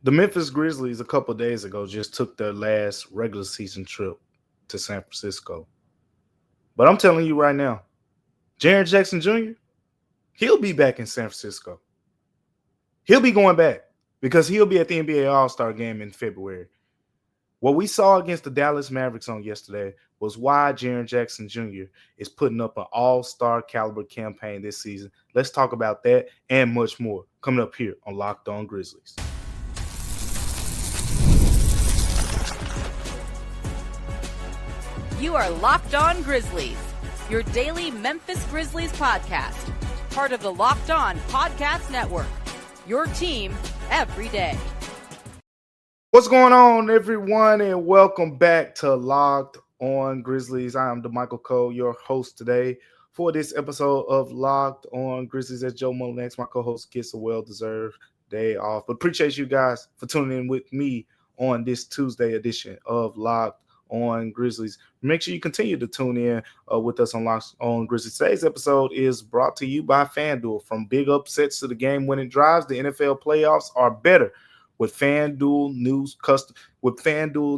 The Memphis Grizzlies a couple of days ago just took their last regular season trip to San Francisco. But I'm telling you right now, Jaren Jackson Jr., he'll be back in San Francisco. He'll be going back because he'll be at the NBA AllStar Game in February. What we saw against the Dallas Mavericks on yesterday was why Jaren Jackson Jr. is putting up an all-star caliber campaign this season. Let's talk about that and much more coming up here on Locked On Grizzlies. You are Locked On Grizzlies, your daily Memphis Grizzlies podcast, part of the Locked On Podcast Network, your team every day. What's going on, everyone, and welcome back to Locked On Grizzlies. I am Damichael Cole, your host today for this episode of Locked On Grizzlies. As Joe Mullinax, my co-host, gets a well-deserved day off. But appreciate you guys for tuning in with me on this Tuesday edition of Locked On Grizzlies. Make sure you continue to tune in with us on Locked On Grizzlies. Today's episode is brought to you by FanDuel. From big upsets to the game-winning drives, the NFL playoffs are better with FanDuel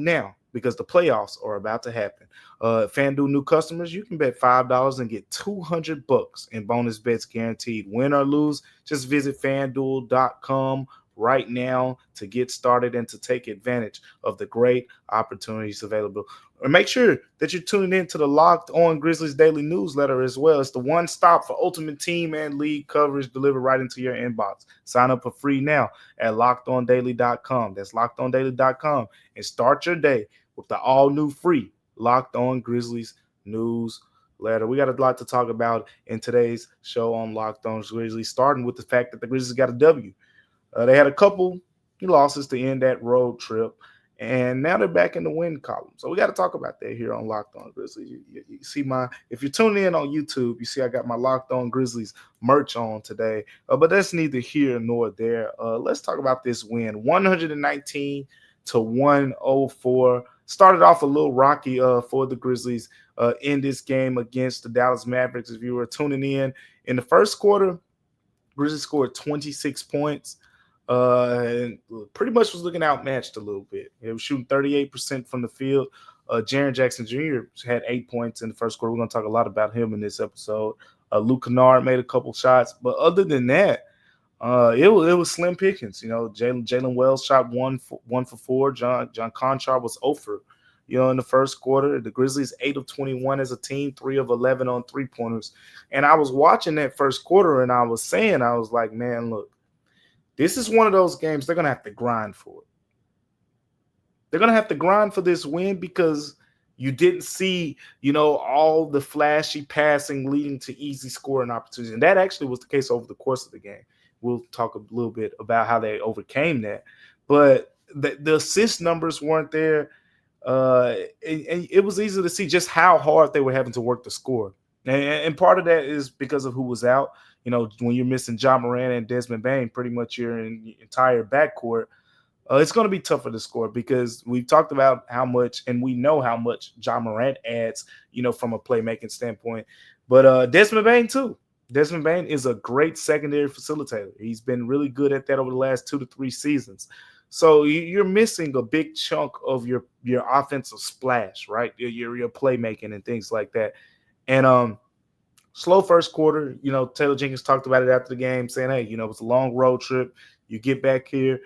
now, because the playoffs are about to happen. FanDuel new customers, you can bet $5 and get $200 in bonus bets guaranteed. Win or lose, just visit FanDuel.com right now to get started and to take advantage of the great opportunities available. And make sure that you're tuning in to the Locked On Grizzlies daily newsletter as well. It's the one stop for ultimate team and league coverage delivered right into your inbox. Sign up for free now at LockedOnDaily.com. That's LockedOnDaily.com, and start your day with the all new free Locked On Grizzlies newsletter. We got a lot to talk about in today's show on Locked On Grizzlies, starting with the fact that the Grizzlies got a W. They had a couple losses to end that road trip, and now they're back in the win column. So we got to talk about that here on Locked On Grizzlies. You see if you're tuning in on YouTube, you see I got my Locked On Grizzlies merch on today. But that's neither here nor there. Let's talk about this win, 119-104. Started off a little rocky for the Grizzlies in this game against the Dallas Mavericks. If you were tuning in the first quarter, Grizzlies scored 26 points. And pretty much was looking outmatched a little bit. It was shooting 38% from the field. Jaren Jackson Jr. had 8 points in the first quarter. We're going to talk a lot about him in this episode. Luke Kennard made a couple shots, but other than that, it was slim pickings. Jaylen Wells shot one for four. John Conchar was 0 for in the first quarter. The Grizzlies 8 of 21 as a team, 3 of 11 on three-pointers. And I was watching that first quarter, and I was like, man, look. This is one of those games they're going to have to grind for it. They're going to have to grind for this win because you didn't see, all the flashy passing leading to easy scoring opportunities. And that actually was the case over the course of the game. We'll talk a little bit about how they overcame that. But the assist numbers weren't there. And it was easy to see just how hard they were having to work to score. And part of that is because of who was out. When you're missing Ja Morant and Desmond Bane, pretty much your entire backcourt, it's going to be tougher to score because we've talked about how much, and we know how much Ja Morant adds, from a playmaking standpoint. But Desmond Bane, too. Desmond Bane is a great secondary facilitator. He's been really good at that over the last 2 to 3 seasons. So you're missing a big chunk of your offensive splash, right? Your playmaking and things like that. And slow first quarter, Taylor Jenkins talked about it after the game, saying, hey, it's a long road trip. You get back here.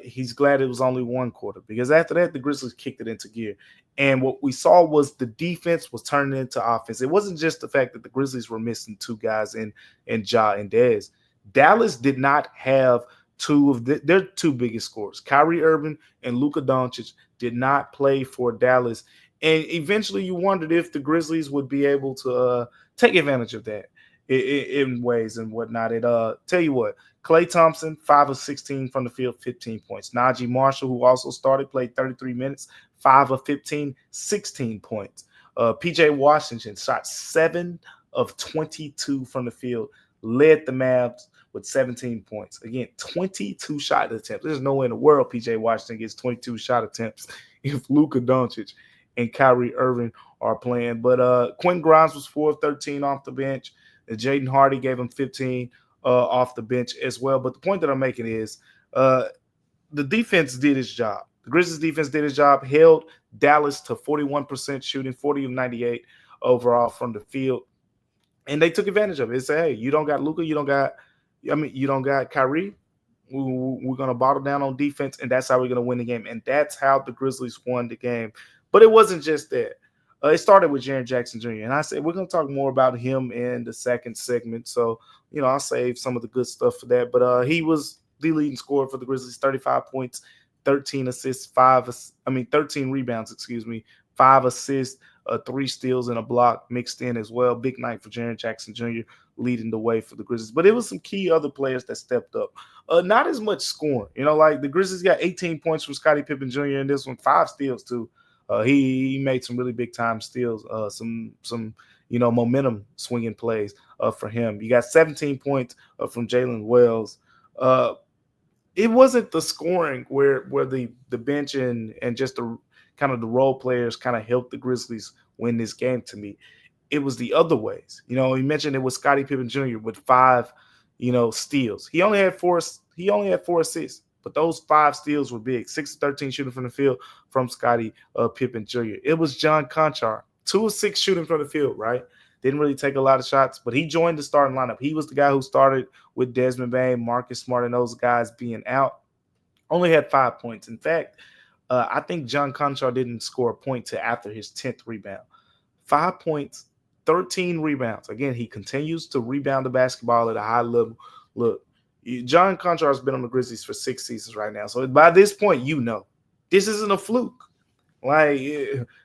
He's glad it was only one quarter because after that, the Grizzlies kicked it into gear. And what we saw was the defense was turning into offense. It wasn't just the fact that the Grizzlies were missing 2 guys in Ja and Dez. Dallas did not have 2 of their 2 biggest scorers. Kyrie Irving and Luka Doncic did not play for Dallas. And eventually you wondered if the Grizzlies would be able to take advantage of that in ways and whatnot. Tell you what, Klay Thompson, 5 of 16 from the field, 15 points. Najee Marshall, who also started, played 33 minutes, 5 of 15, 16 points. PJ Washington shot 7 of 22 from the field, led the Mavs with 17 points. Again, 22 shot attempts. There's no way in the world PJ Washington gets 22 shot attempts if Luka Doncic and Kyrie Irving are playing. But Quentin Grimes was 4 of 13 off the bench. Jaden Hardy gave him 15 off the bench as well. But the point that I'm making is the defense did its job. The Grizzlies defense did its job, held Dallas to 41% shooting, 40 of 98 overall from the field. And they took advantage of it. They said, hey, you don't got Luka, you don't got Kyrie. We're going to bottle down on defense, and that's how we're going to win the game. And that's how the Grizzlies won the game. But it wasn't just that. It started with Jaren Jackson Jr. And I said, we're going to talk more about him in the second segment. So, I'll save some of the good stuff for that. But he was the leading scorer for the Grizzlies, 35 points, 13 assists, 13 rebounds, 5 assists, 3 steals and a block mixed in as well. Big night for Jaren Jackson Jr. leading the way for the Grizzlies. But it was some key other players that stepped up. Not as much scoring. like the Grizzlies got 18 points from Scottie Pippen Jr. in this one, 5 steals too. He made some really big time steals, some momentum swinging plays for him. You got 17 points from Jaylen Wells. It wasn't the scoring where the bench and just the kind of the role players kind of helped the Grizzlies win this game to me. It was the other ways. He mentioned it was Scottie Pippen Jr. with 5, steals. He only had 4 assists, but those 5 steals were big. 6-13 shooting from the field from Scottie Pippen Jr. It was John Conchar, 2 of 6 shooting from the field, right? Didn't really take a lot of shots, but he joined the starting lineup. He was the guy who started with Desmond Bane, Marcus Smart, and those guys being out. Only had 5 points. In fact, I think John Conchar didn't score a point till after his 10th rebound. 5 points, 13 rebounds. Again, he continues to rebound the basketball at a high level. Look, John Conchar has been on the Grizzlies for 6 seasons right now. So by this point, this isn't a fluke. Like,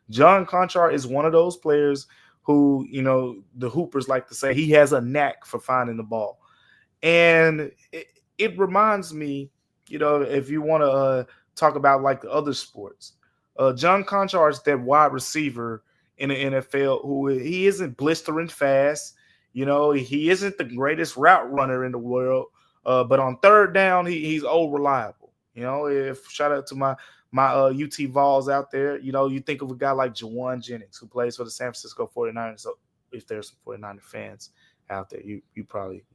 John Conchar is one of those players who, the Hoopers like to say he has a knack for finding the ball. And it reminds me, if you want to talk about like the other sports, John Conchar is that wide receiver in the NFL who he isn't blistering fast. He isn't the greatest route runner in the world. But on third down, he's reliable. If shout out to my UT Vols out there, you think of a guy like Juwan Jennings who plays for the San Francisco 49ers. So if there's some 49er fans out there, you probably,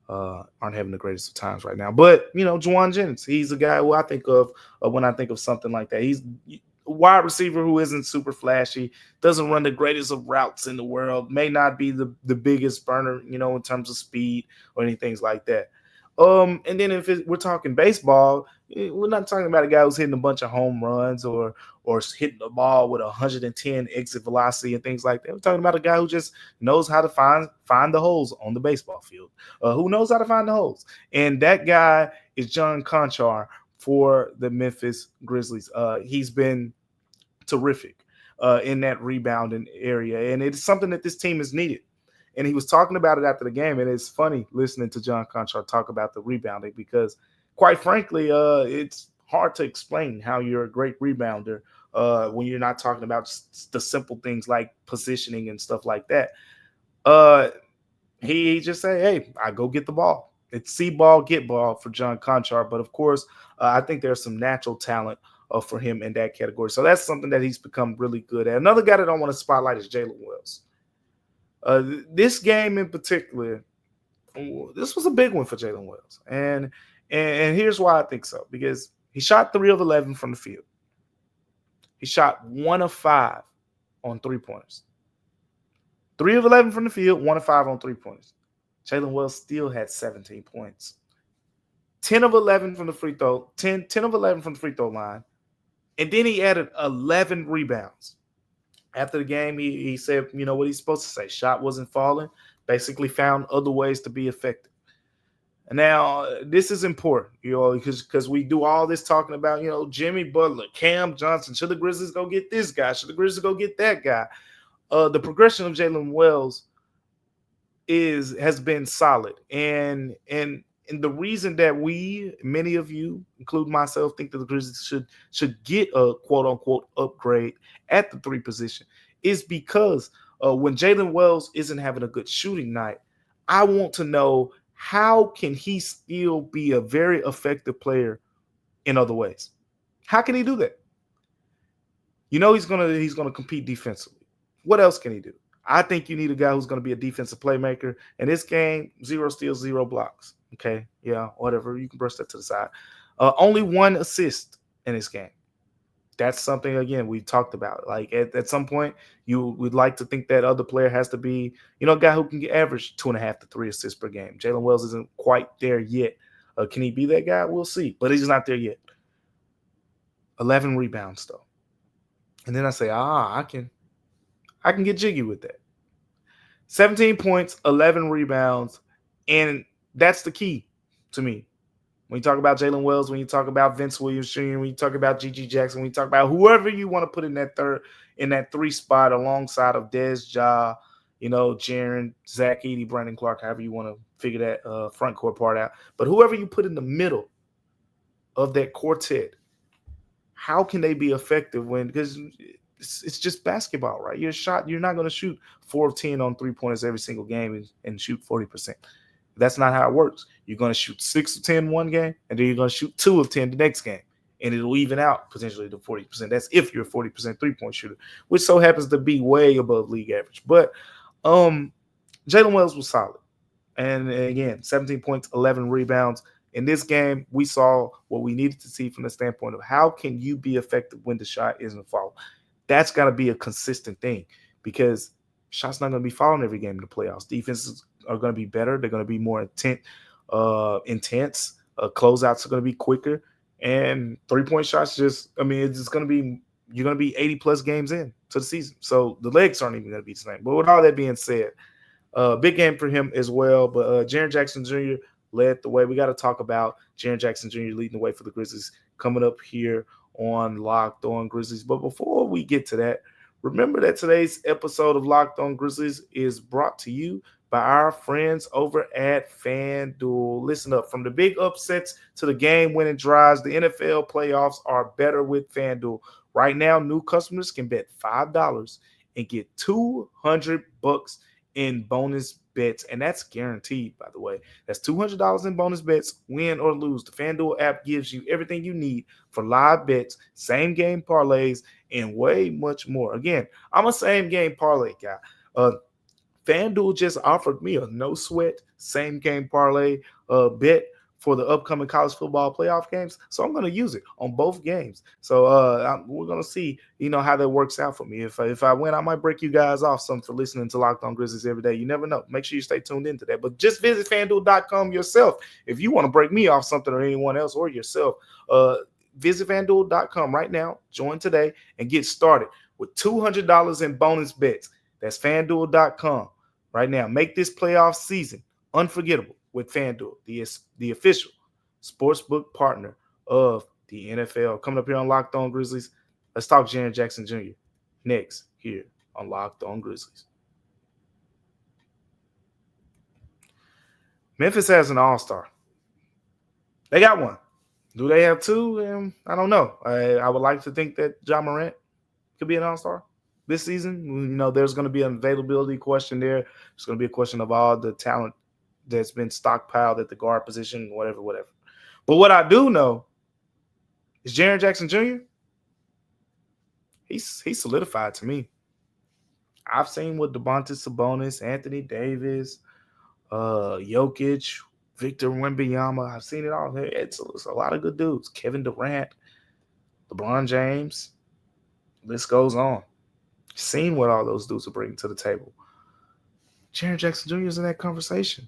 aren't having the greatest of times right now. But, Juwan Jennings, he's a guy who I think of when I think of something like that. He's a wide receiver who isn't super flashy, doesn't run the greatest of routes in the world, may not be the biggest burner, in terms of speed or anything like that. And then if we're talking baseball, we're not talking about a guy who's hitting a bunch of home runs or hitting the ball with 110 exit velocity and things like that. We're talking about a guy who just knows how to find the holes on the baseball field, who knows how to find the holes. And that guy is John Conchar for the Memphis Grizzlies. He's been terrific in that rebounding area, and it's something that this team has needed. And he was talking about it after the game, and it's funny listening to John Conchar talk about the rebounding because, quite frankly, it's hard to explain how you're a great rebounder when you're not talking about the simple things like positioning and stuff like that. He just say, hey, I go get the ball. It's see ball, get ball for John Conchar. But, of course, I think there's some natural talent for him in that category. So that's something that he's become really good at. Another guy that I want to spotlight is Jaylen Wells. This game in particular, this was a big one for Jaylen Wells. And here's why I think so. Because he shot 3 of 11 from the field. He shot 1 of 5 on 3-pointers. 3 of 11 from the field, 1 of 5 on 3-pointers. Jaylen Wells still had 17 points. 10 of 11 from the free throw, 10 of 11 from the free throw line. And then he added 11 rebounds. After the game, he said, what he's supposed to say. Shot wasn't falling. Basically found other ways to be effective. And now, this is important, because we do all this talking about, Jimmy Butler, Cam Johnson. Should the Grizzlies go get this guy? Should the Grizzlies go get that guy? The progression of Jaylen Wells has been solid. And the reason that many of you, including myself, think that the Grizzlies should get a quote-unquote upgrade at the 3 position is because when Jaylen Wells isn't having a good shooting night, I want to know how can he still be a very effective player in other ways? How can he do that? He's gonna compete defensively. What else can he do? I think you need a guy who's going to be a defensive playmaker. In this game, 0 steals, 0 blocks. Okay, yeah, whatever. You can brush that to the side. Only 1 assist in this game. That's something, again, we talked about. Like at some point, you would like to think that other player has to be, a guy who can average 2.5 to 3 assists per game. Jaylen Wells isn't quite there yet. Can he be that guy? We'll see. But he's not there yet. 11 rebounds, though. And then I say, I can get jiggy with that. 17 points, 11 rebounds, and that's the key to me. When you talk about Jaylen Wells, when you talk about Vince Williams Jr., when you talk about G.G. Jackson, when you talk about whoever you want to put in that 3 spot alongside of Dez, Ja, Jaren, Zach Edey, Brandon Clark, however you want to figure that front court part out. But whoever you put in the middle of that quartet, how can they be effective because it's just basketball, right? You're not going to shoot 4 of 10 on 3-pointers every single game and shoot 40%. That's not how it works. You're going to shoot 6 of 10 one game, and then you're going to shoot 2 of 10 the next game, and it'll even out potentially to 40%. That's if you're a 40% 3-point shooter, which so happens to be way above league average. But Jaylen Wells was solid. And again, 17 points, 11 rebounds. In this game, we saw what we needed to see from the standpoint of how can you be effective when the shot isn't falling. That's got to be a consistent thing because shots not going to be falling every game in the playoffs. Defenses are going to be better. They're going to be more intense. Closeouts are going to be quicker. And 3-point shots it's going to be, you're going to be 80-plus games in to the season. So the legs aren't even going to be the same. But with all that being said, big game for him as well. But Jaren Jackson Jr. led the way. We got to talk about Jaren Jackson Jr. leading the way for the Grizzlies coming up here on Locked On Grizzlies. But before we get to that, remember that today's episode of Locked On Grizzlies is brought to you by our friends over at FanDuel. Listen up. From the big upsets to the game-winning drives, the NFL playoffs are better with FanDuel. Right now, new customers can bet $5 and get $200 in bonus bets, and that's guaranteed, by the way. That's $200 in bonus bets, win or lose. The FanDuel app gives you everything you need for live bets, same-game parlays, and way much more. Again, I'm a same-game parlay guy. FanDuel just offered me a no-sweat same-game parlay bet for the upcoming college football playoff games. So I'm going to use it on both games. So we're going to see, how that works out for me. If I win, I might break you guys off some for listening to Locked On Grizzlies every day. You never know. Make sure you stay tuned into that. But just visit FanDuel.com yourself. If you want to break me off something or anyone else or yourself, visit FanDuel.com right now. Join today and get started with $200 in bonus bets. That's FanDuel.com right now. Make this playoff season unforgettable with FanDuel, the official sportsbook partner of the NFL. Coming up here on Locked On Grizzlies, let's talk Jaren Jackson Jr. next here on Locked On Grizzlies. Memphis has an all-star. They got one. Do they have two? I don't know. I would like to think that Ja Morant could be an all-star this season. There's going to be an availability question there. There's going to be a question of all the talent that's been stockpiled at the guard position, whatever. But what I do know is Jaren Jackson Jr., he's solidified to me. I've seen with Domantas Sabonis, Anthony Davis, Jokic, Victor Wembanyama. I've seen it all. It's a lot of good dudes. Kevin Durant, LeBron James. The list goes on. Seen what all those dudes are bringing to the table. Jaren Jackson Jr. is in that conversation.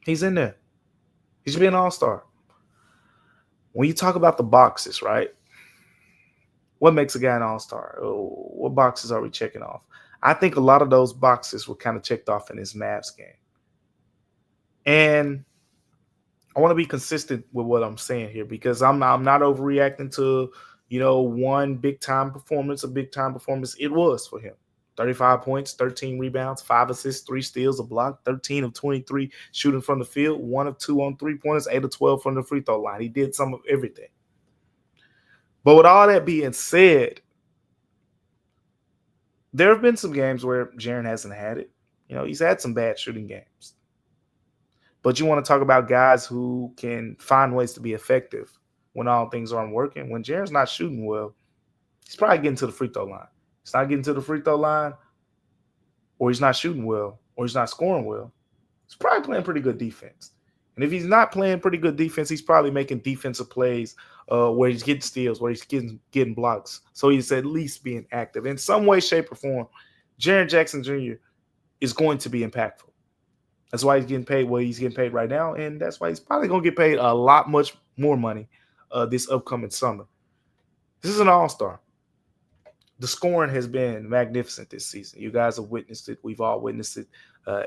He's in there. He should be an all-star. When you talk about the boxes, right? What makes a guy an all-star? What boxes are we checking off? I think a lot of those boxes were kind of checked off in his Mavs game. And I want to be consistent with what I'm saying here because I'm not overreacting to, one big-time performance. A big-time performance it was for him. 35 points, 13 rebounds, 5 assists, 3 steals, a block, 13 of 23 shooting from the field, 1 of 2 on 3-pointers, 8 of 12 from the free throw line. He did some of everything. But with all that being said, there have been some games where Jaren hasn't had it. He's had some bad shooting games. But you want to talk about guys who can find ways to be effective when all things aren't working. When Jaren's not shooting well, he's probably getting to the free throw line. He's not getting to the free throw line, or he's not shooting well, or he's not scoring well. He's probably playing pretty good defense. And if he's not playing pretty good defense, he's probably making defensive plays where he's getting steals, where he's getting blocks. So he's at least being active. In some way, shape, or form, Jaren Jackson Jr. is going to be impactful. That's why he's getting paid what he's getting paid right now, and that's why he's probably going to get paid a lot much more money this upcoming summer. This is an all-star. The scoring has been magnificent this season. You guys have witnessed it. We've all witnessed it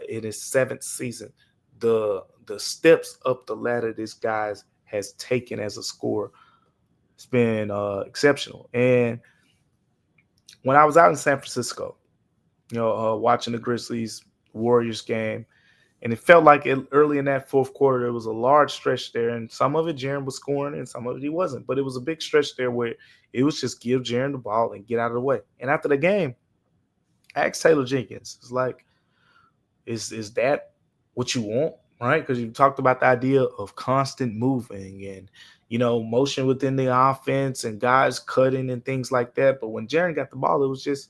in his 7th season. The steps up the ladder this guy has taken as a scorer, it's been exceptional. And when I was out in San Francisco, watching the Grizzlies Warriors game, and it felt like early in that fourth quarter, there was a large stretch there, and some of it Jaren was scoring and some of it he wasn't. But it was a big stretch there where it was just give Jaren the ball and get out of the way. And after the game, I asked Taylor Jenkins, it's like, is that what you want, right? Because you talked about the idea of constant moving and, motion within the offense and guys cutting and things like that. But when Jaren got the ball, it was just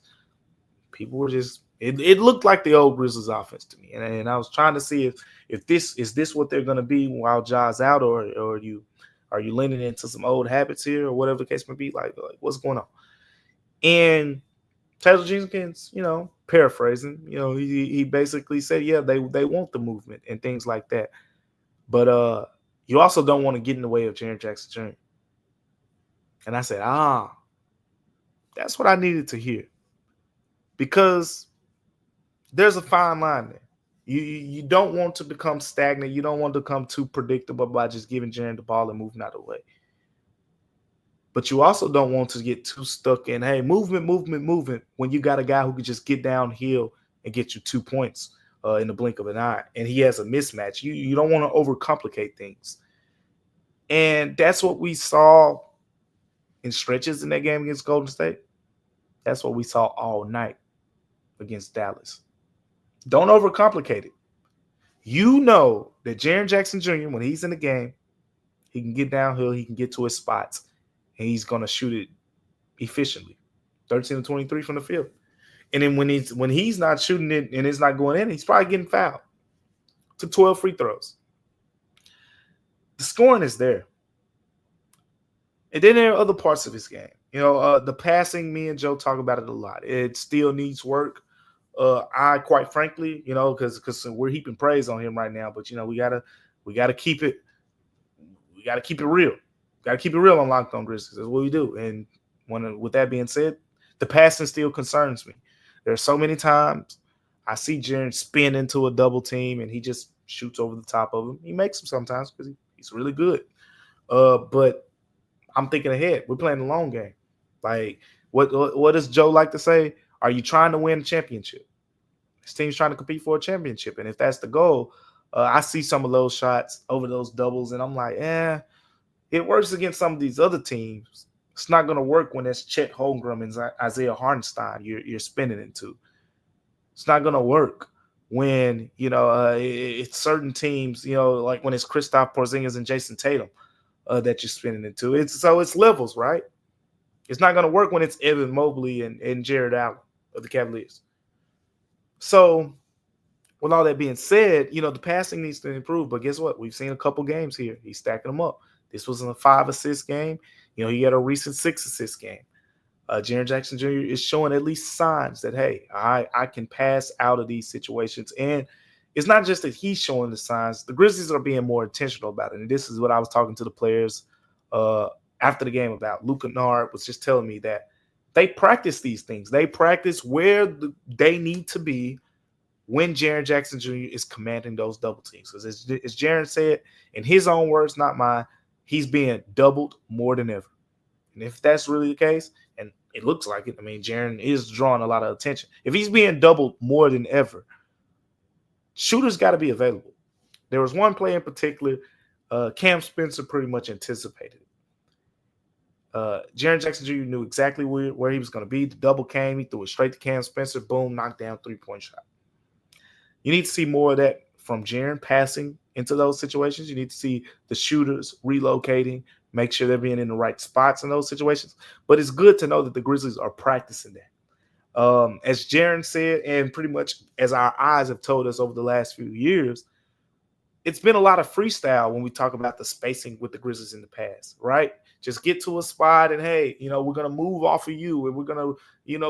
people were just it looked like the old Grizzlies offense to me. And I was trying to see if this what they're going to be while Ja's out, or are you leaning into some old habits here, or whatever the case may be, like what's going on. And Taylor Jenkins, paraphrasing, he basically said, yeah, they want the movement and things like that. But you also don't want to get in the way of Jaren Jackson Jr. And I said, that's what I needed to hear. Because there's a fine line there. You don't want to become stagnant. You don't want to become too predictable by just giving Jaren the ball and moving out of the way. But you also don't want to get too stuck in, hey, movement, when you got a guy who can just get downhill and get you 2 points in the blink of an eye, and he has a mismatch. You don't want to overcomplicate things. And that's what we saw in stretches in that game against Golden State. That's what we saw all night against Dallas. Don't overcomplicate it. You know that Jaren Jackson Jr., when he's in the game, he can get downhill, he can get to his spots, and he's going to shoot it efficiently, 13 to 23 from the field. And then when he's not shooting it and it's not going in, he's probably getting fouled. Took 12 free throws. The scoring is there. And then there are other parts of his game. The passing, me and Joe talk about it a lot. It still needs work. I quite frankly, because we're heaping praise on him right now, but we gotta keep it real. Gotta keep it real on Locked On Grizzlies. That's what we do. And with that being said, the passing still concerns me. There are so many times I see Jaren spin into a double team and he just shoots over the top of him. He makes them sometimes because he's really good. But I'm thinking ahead. We're playing the long game. Like, what does Joe like to say? Are you trying to win a championship? This team's trying to compete for a championship. And if that's the goal, I see some of those shots over those doubles, and I'm like, it works against some of these other teams. It's not going to work when it's Chet Holmgren and Isaiah Hartenstein you're spinning into. It's not going to work when, it's certain teams, like when it's Kristaps Porzingis and Jason Tatum that you're spinning into. It's levels, right? It's not going to work when it's Evan Mobley and Jared Allen of the Cavaliers. So with all that being said, the passing needs to improve. But guess what? We've seen a couple games here. He's stacking them up. This was in a 5-assist game. He had a recent 6-assist game. Jaren Jackson Jr. is showing at least signs that, hey, I can pass out of these situations. And it's not just that he's showing the signs. The Grizzlies are being more intentional about it. And this is what I was talking to the players after the game about. Luke Kennard was just telling me that they practice these things. They practice where they need to be when Jaren Jackson Jr. is commanding those double teams. Because as Jaren said, in his own words, not mine, he's being doubled more than ever. And if that's really the case, and it looks like it, Jaren is drawing a lot of attention. If he's being doubled more than ever, shooters got to be available. There was one play in particular, Cam Spencer pretty much anticipated it. Jaren Jackson Jr. knew exactly where he was going to be. The double came. He threw it straight to Cam Spencer. Boom, knocked down, 3-point shot. You need to see more of that from Jaren passing into those situations. You need to see the shooters relocating, make sure they're being in the right spots in those situations. But it's good to know that the Grizzlies are practicing that. As Jaren said, and pretty much as our eyes have told us over the last few years, it's been a lot of freestyle when we talk about the spacing with the Grizzlies in the past, right? Just get to a spot and, hey, we're going to move off of you and we're going to,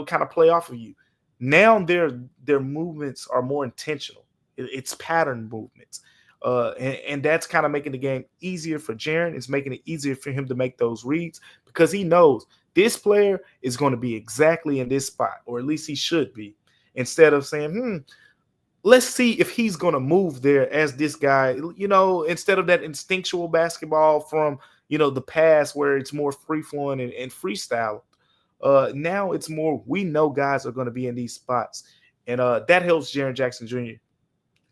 kind of play off of you. Now their movements are more intentional. It's pattern movements. And that's kind of making the game easier for Jaren. It's making it easier for him to make those reads because he knows this player is going to be exactly in this spot, or at least he should be, instead of saying, let's see if he's going to move there as this guy, instead of that instinctual basketball from, the past where it's more free-flowing and freestyle. Now it's more, we know guys are going to be in these spots. And that helps Jaren Jackson Jr.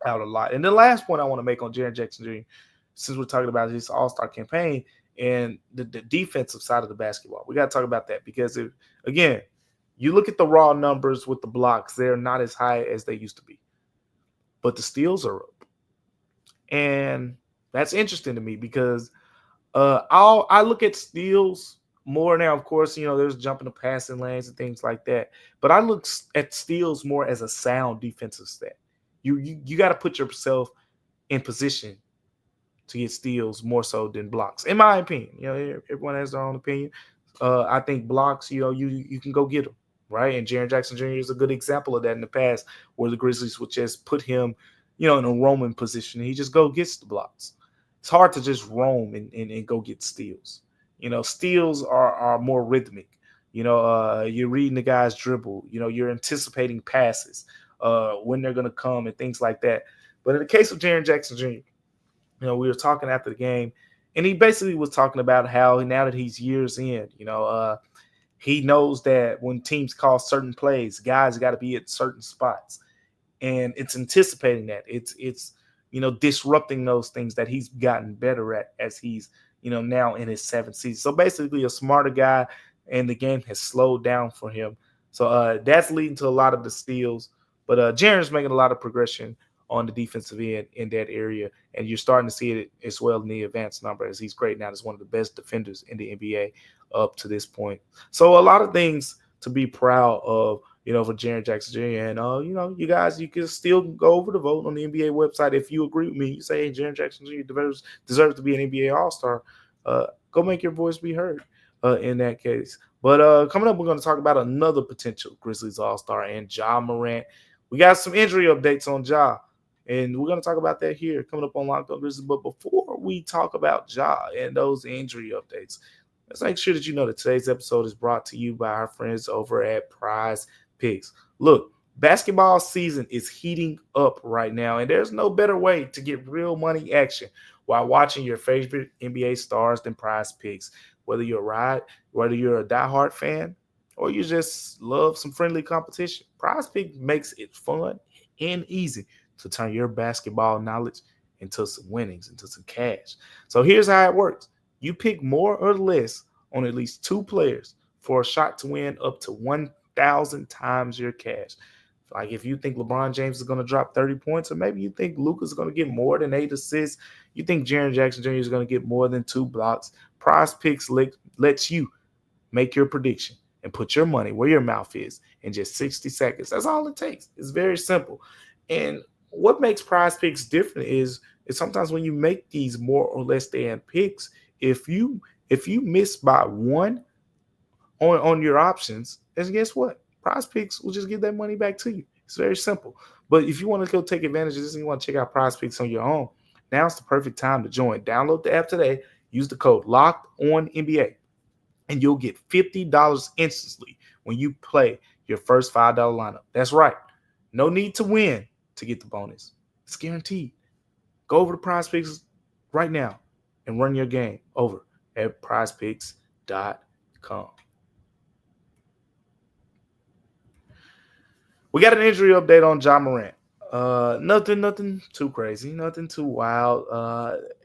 out a lot. And the last point I want to make on Jaren Jackson Jr., since we're talking about this All-Star campaign and the defensive side of the basketball, we got to talk about that because, again, you look at the raw numbers with the blocks, they're not as high as they used to be. But the steals are up. And that's interesting to me because I look at steals more now. Of course, there's jumping the passing lanes and things like that. But I look at steals more as a sound defensive stat. You got to put yourself in position to get steals more so than blocks, in my opinion. Everyone has their own opinion. I think blocks, you can go get them, right? And Jaren Jackson Jr. is a good example of that in the past, where the Grizzlies would just put him, in a roaming position. He just go gets the blocks. It's hard to just roam and go get steals. Steals are more rhythmic. You're reading the guy's dribble. You're anticipating passes. When they're going to come and things like that. But in the case of Jaren Jackson Jr., we were talking after the game, and he basically was talking about how now that he's years in, he knows that when teams call certain plays, guys got to be at certain spots. And it's anticipating that. It's disrupting those things that he's gotten better at as he's, now in his seventh season. So basically a smarter guy, and the game has slowed down for him. So that's leading to a lot of the steals. But Jaren's making a lot of progression on the defensive end in that area, and you're starting to see it as well in the advanced number, as he's great now as one of the best defenders in the NBA up to this point. So a lot of things to be proud of, for Jaren Jackson Jr. And, you guys, you can still go over to vote on the NBA website. If you agree with me, you say, hey, Jaren Jackson Jr. deserves to be an NBA All-Star, go make your voice be heard in that case. But coming up, we're going to talk about another potential Grizzlies All-Star and Ja Morant. We got some injury updates on Ja, and we're going to talk about that here coming up on Locked On Grizzlies. But before we talk about Ja and those injury updates, let's make sure that you know that today's episode is brought to you by our friends over at Prizepicks. Look, basketball season is heating up right now, and there's no better way to get real money action while watching your favorite NBA stars than Prizepicks. Whether you're a diehard fan, or you just love some friendly competition, Prizepicks makes it fun and easy to turn your basketball knowledge into some winnings, into some cash. So here's how it works. You pick more or less on at least two players for a shot to win up to 1,000 times your cash. Like if you think LeBron James is going to drop 30 points, or maybe you think Luka's going to get more than 8 assists, you think Jaren Jackson Jr. is going to get more than 2 blocks, Prizepicks lets you make your prediction and put your money where your mouth is in just 60 seconds. That's all it takes. It's very simple. And what makes Prizepicks different is sometimes when you make these more or less than picks, if you miss by one on your options, then guess what? Prizepicks will just give that money back to you. It's very simple. But if you want to go take advantage of this and you want to check out Prizepicks on your own, now's the perfect time to join. Download the app today. Use the code LOCKEDONNBA, and you'll get $50 instantly when you play your first $5 lineup. That's right. No need to win to get the bonus. It's guaranteed. Go over to Prizepicks right now and run your game over at prizepicks.com. We got an injury update on Ja Morant. Nothing too crazy, nothing too wild.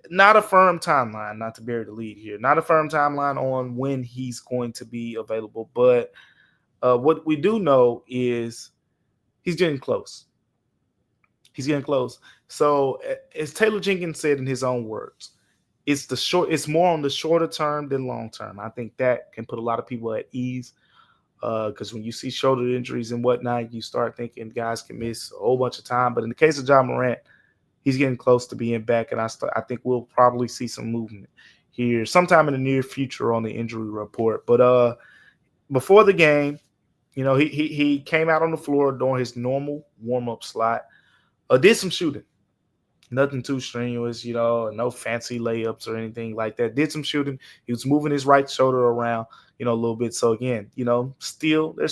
Not a firm timeline, not to bury the lead here. Not a firm timeline on when he's going to be available. But what we do know is he's getting close. He's getting close. So as Taylor Jenkins said in his own words, it's more on the shorter term than long term. I think that can put a lot of people at ease. Because when you see shoulder injuries and whatnot, you start thinking guys can miss a whole bunch of time. But in the case of Ja Morant, he's getting close to being back, and I think we'll probably see some movement here sometime in the near future on the injury report. But before the game, he came out on the floor during his normal warm-up slot, did some shooting. Nothing too strenuous, no fancy layups or anything like that. Did some shooting. He was moving his right shoulder around, a little bit. So again, there's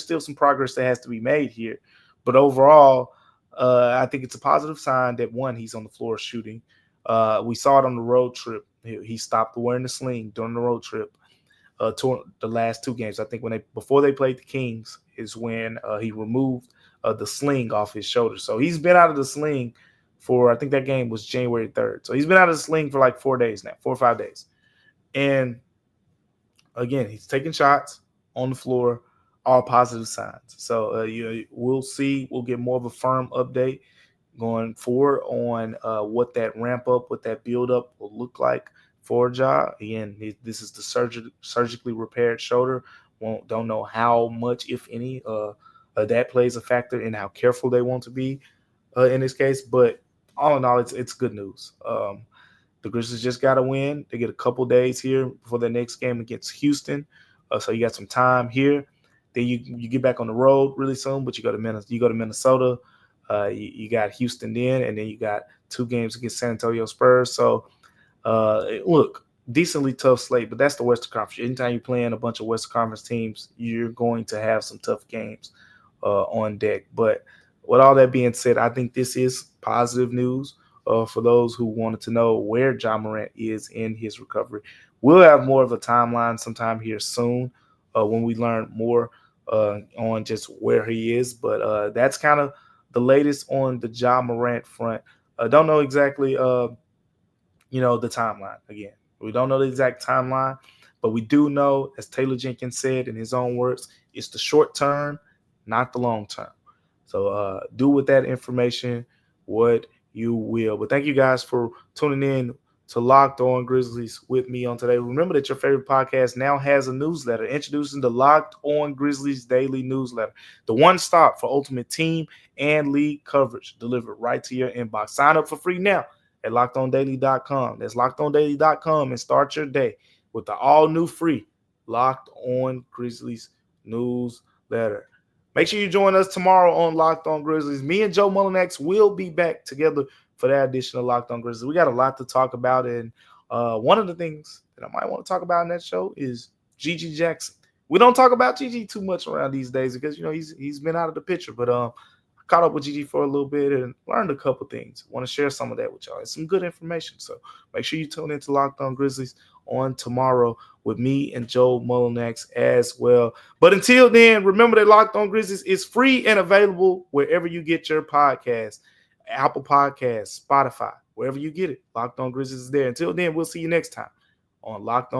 still some progress that has to be made here. But overall, I think it's a positive sign that, one, he's on the floor shooting. We saw it on the road trip. He stopped wearing the sling during the road trip. The last two games, I think before they played the Kings is when he removed the sling off his shoulder. So he's been out of the sling for, I think that game was January 3rd. So he's been out of the sling for like 4 days now, 4 or 5 days. And again, he's taking shots on the floor, all positive signs. So we'll see. We'll get more of a firm update going forward on what that ramp up, what that build up will look like for Ja. Again, this is the surgically repaired shoulder. Don't know how much, if any, that plays a factor in how careful they want to be in this case. But all in all, it's good news. The Grizzlies just got to win. They get a couple days here before their next game against Houston. So you got some time here. Then you get back on the road really soon, but you go to Minnesota. You got Houston then, and then you got 2 games against San Antonio Spurs. So look, decently tough slate, but that's the Western Conference. Anytime you're playing a bunch of Western Conference teams, you're going to have some tough games on deck. But with all that being said, I think this is positive news for those who wanted to know where Ja Morant is in his recovery. We'll have more of a timeline sometime here soon when we learn more on just where he is. But that's kind of the latest on the Ja Morant front. Don't know exactly, the timeline. Again, we don't know the exact timeline, but we do know, as Taylor Jenkins said in his own words, it's the short term, not the long term. So do with that information what you will. But thank you guys for tuning in to Locked On Grizzlies with me on today. Remember that your favorite podcast now has a newsletter, introducing the Locked On Grizzlies daily newsletter, the one stop for ultimate team and league coverage delivered right to your inbox. Sign up for free now at LockedOnDaily.com. That's LockedOnDaily.com, and start your day with the all-new free Locked On Grizzlies newsletter. Make sure you join us tomorrow on Locked On Grizzlies. Me and Joe Mullinax will be back together for that edition of Locked On Grizzlies. We got a lot to talk about, and one of the things that I might want to talk about in that show is Gigi Jackson. We don't talk about Gigi too much around these days because he's been out of the picture, but I caught up with Gigi for a little bit and learned a couple things. I want to share some of that with y'all. It's some good information, so make sure you tune into Locked On Grizzlies on tomorrow with me and Joe Mullinax as well. But until then, remember that Locked On Grizzlies is free and available wherever you get your podcasts. Apple Podcasts, Spotify, wherever you get it. Locked On Grizzlies is there. Until then, we'll see you next time on Locked On.